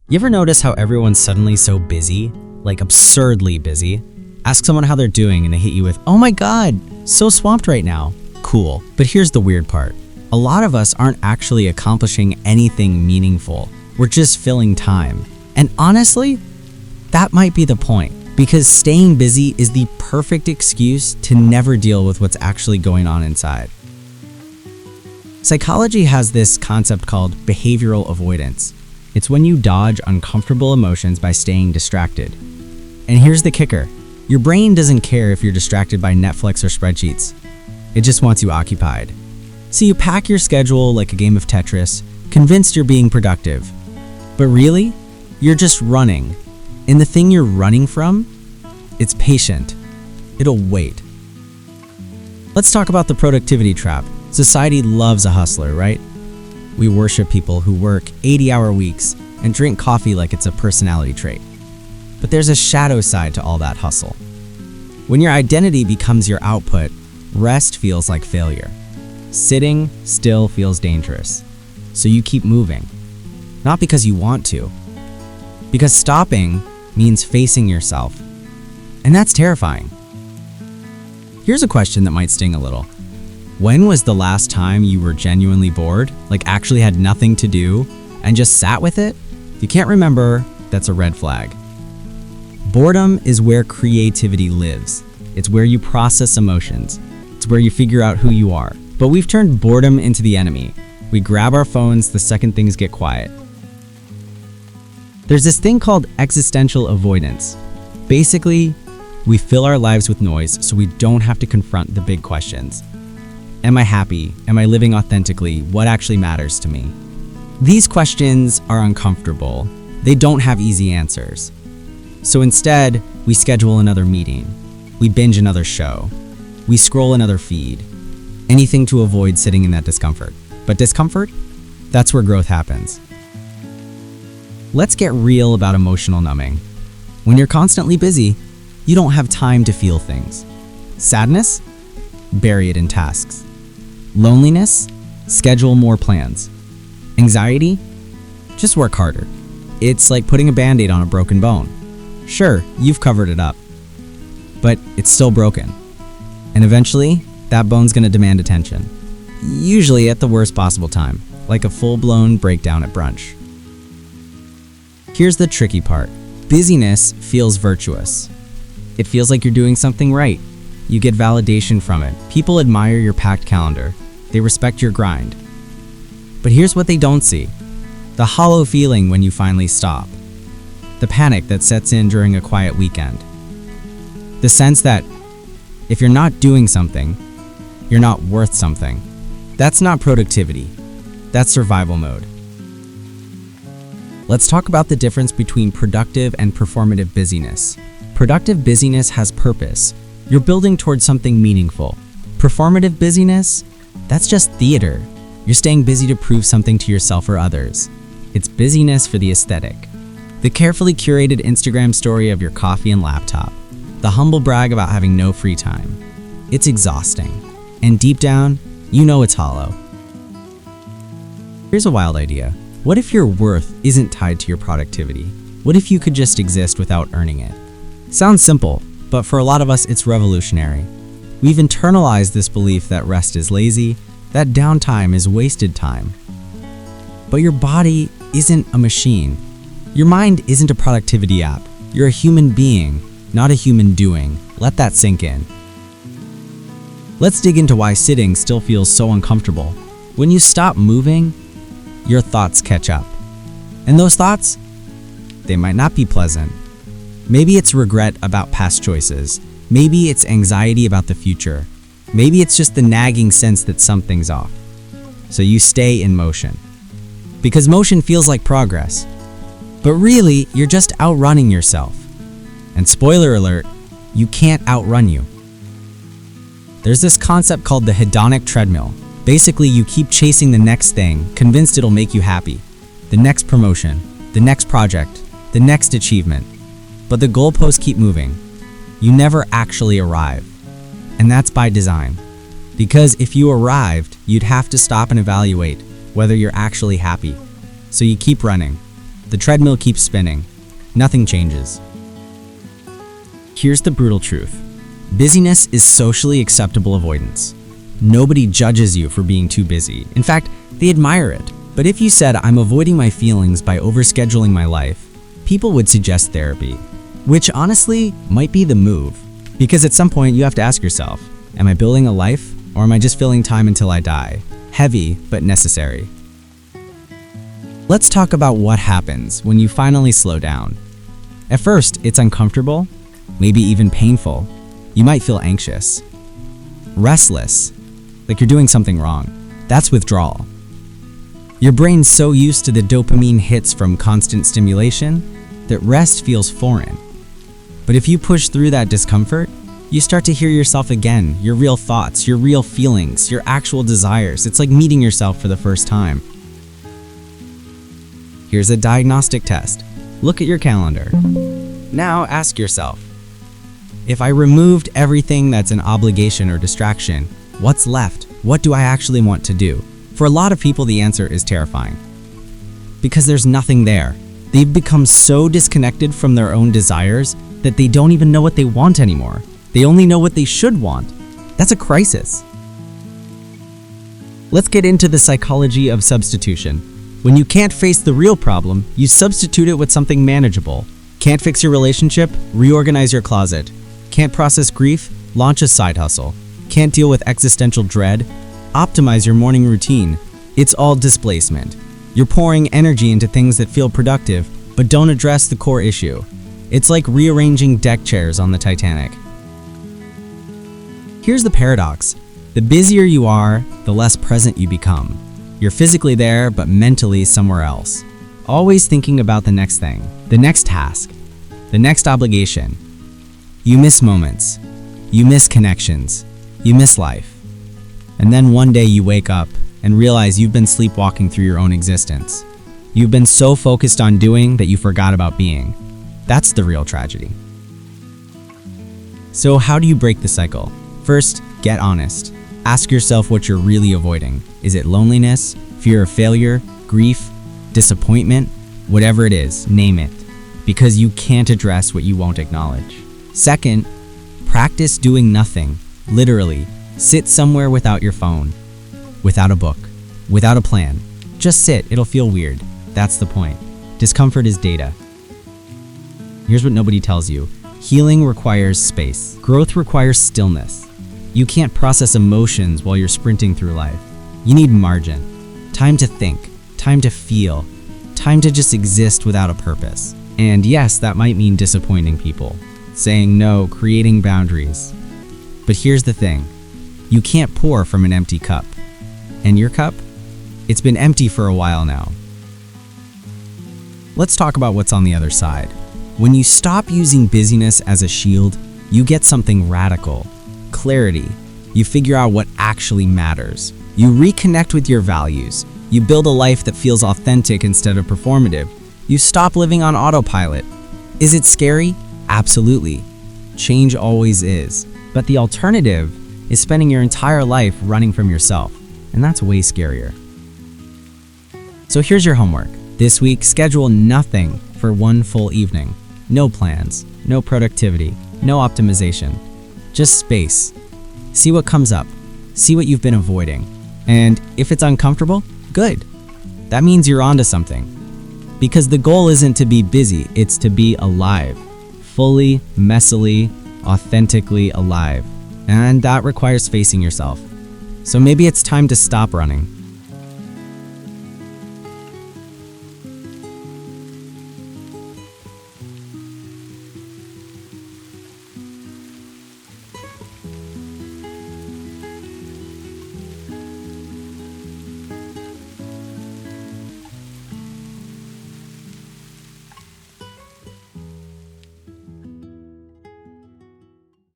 You ever notice how everyone's suddenly so busy? Like absurdly busy? Ask someone how they're doing and they hit you with, "Oh my God, so swamped right now." Cool. But here's the weird part. A lot of us aren't actually accomplishing anything meaningful. We're just filling time. And honestly, that might be the point. Because staying busy is the perfect excuse to never deal with what's actually going on inside. Psychology has this concept called behavioral avoidance. It's when you dodge uncomfortable emotions by staying distracted. And here's the kicker. Your brain doesn't care if you're distracted by Netflix or spreadsheets. It just wants you occupied. So you pack your schedule like a game of Tetris, convinced you're being productive. But really, you're just running. And the thing you're running from, it's patient. It'll wait. Let's talk about the productivity trap. Society loves a hustler, right? We worship people who work 80-hour weeks and drink coffee like it's a personality trait. But there's a shadow side to all that hustle. When your identity becomes your output, rest feels like failure. Sitting still feels dangerous. So you keep moving. Not because you want to. Because stopping means facing yourself. And that's terrifying. Here's a question that might sting a little. When was the last time you were genuinely bored, like actually had nothing to do, and just sat with it? If you can't remember, that's a red flag. Boredom is where creativity lives. It's where you process emotions. It's where you figure out who you are. But we've turned boredom into the enemy. We grab our phones the second things get quiet. There's this thing called existential avoidance. Basically, we fill our lives with noise so we don't have to confront the big questions. Am I happy? Am I living authentically? What actually matters to me? These questions are uncomfortable. They don't have easy answers. So instead, we schedule another meeting. We binge another show. We scroll another feed. Anything to avoid sitting in that discomfort. But discomfort? That's where growth happens. Let's get real about emotional numbing. When you're constantly busy, you don't have time to feel things. Sadness? Bury it in tasks. Loneliness? Schedule more plans. Anxiety? Just work harder. It's like putting a band-aid on a broken bone. Sure, you've covered it up, but it's still broken. And eventually, that bone's gonna demand attention. Usually at the worst possible time, like a full-blown breakdown at brunch. Here's the tricky part. Busyness feels virtuous. It feels like you're doing something right. You get validation from it. People admire your packed calendar. They respect your grind. But here's what they don't see. The hollow feeling when you finally stop. The panic that sets in during a quiet weekend. The sense that if you're not doing something, you're not worth something. That's not productivity. That's survival mode. Let's talk about the difference between productive and performative busyness. Productive busyness has purpose. You're building towards something meaningful. Performative busyness? That's just theater. You're staying busy to prove something to yourself or others. It's busyness for the aesthetic. The carefully curated Instagram story of your coffee and laptop. The humble brag about having no free time. It's exhausting. And deep down, you know it's hollow. Here's a wild idea. What if your worth isn't tied to your productivity? What if you could just exist without earning it? Sounds simple, but for a lot of us, it's revolutionary. We've internalized this belief that rest is lazy, that downtime is wasted time. But your body isn't a machine. Your mind isn't a productivity app. You're a human being, not a human doing. Let that sink in. Let's dig into why sitting still feels so uncomfortable. When you stop moving, your thoughts catch up. And those thoughts, they might not be pleasant. Maybe it's regret about past choices. Maybe it's anxiety about the future. Maybe it's just the nagging sense that something's off. So you stay in motion. Because motion feels like progress. But really, you're just outrunning yourself. And spoiler alert, you can't outrun you. There's this concept called the hedonic treadmill. Basically, you keep chasing the next thing, convinced it'll make you happy. The next promotion, the next project, the next achievement. But the goalposts keep moving. You never actually arrive. And that's by design. Because if you arrived, you'd have to stop and evaluate whether you're actually happy. So you keep running. The treadmill keeps spinning. Nothing changes. Here's the brutal truth. Busyness is socially acceptable avoidance. Nobody judges you for being too busy. In fact, they admire it. But if you said, I'm avoiding my feelings by overscheduling my life, people would suggest therapy, which honestly might be the move. Because at some point you have to ask yourself, am I building a life or am I just filling time until I die? Heavy, but necessary. Let's talk about what happens when you finally slow down. At first, it's uncomfortable, maybe even painful. You might feel anxious, restless, like you're doing something wrong. That's withdrawal. Your brain's so used to the dopamine hits from constant stimulation that rest feels foreign. But if you push through that discomfort, you start to hear yourself again, your real thoughts, your real feelings, your actual desires. It's like meeting yourself for the first time. Here's a diagnostic test. Look at your calendar. Now ask yourself, if I removed everything that's an obligation or distraction, what's left? What do I actually want to do? For a lot of people, the answer is terrifying. Because there's nothing there. They've become so disconnected from their own desires that they don't even know what they want anymore. They only know what they should want. That's a crisis. Let's get into the psychology of substitution. When you can't face the real problem, you substitute it with something manageable. Can't fix your relationship? Reorganize your closet. Can't process grief? Launch a side hustle. Can't deal with existential dread? Optimize your morning routine. It's all displacement. You're pouring energy into things that feel productive, but don't address the core issue. It's like rearranging deck chairs on the Titanic. Here's the paradox. The busier you are, the less present you become. You're physically there, but mentally somewhere else. Always thinking about the next thing, the next task, the next obligation. You miss moments. You miss connections. You miss life. And then one day you wake up and realize you've been sleepwalking through your own existence. You've been so focused on doing that you forgot about being. That's the real tragedy. So how do you break the cycle? First, get honest. Ask yourself what you're really avoiding. Is it loneliness, fear of failure, grief, disappointment? Whatever it is, name it. Because you can't address what you won't acknowledge. Second, practice doing nothing. Literally, sit somewhere without your phone, without a book, without a plan. Just sit, it'll feel weird. That's the point. Discomfort is data. Here's what nobody tells you. Healing requires space. Growth requires stillness. You can't process emotions while you're sprinting through life. You need margin. Time to think, time to feel, time to just exist without a purpose. And yes, that might mean disappointing people, saying no, creating boundaries. But here's the thing. You can't pour from an empty cup. And your cup? It's been empty for a while now. Let's talk about what's on the other side. When you stop using busyness as a shield, you get something radical. Clarity. You figure out what actually matters. You reconnect with your values. You build a life that feels authentic instead of performative. You stop living on autopilot. Is it scary? Absolutely. Change always is. But the alternative is spending your entire life running from yourself. And that's way scarier. So here's your homework. This week, schedule nothing for one full evening. No plans, no productivity, no optimization. Just space. See what comes up. See what you've been avoiding. And if it's uncomfortable, good. That means you're onto something. Because the goal isn't to be busy, it's to be alive. Fully, messily, authentically alive. And that requires facing yourself. So maybe it's time to stop running.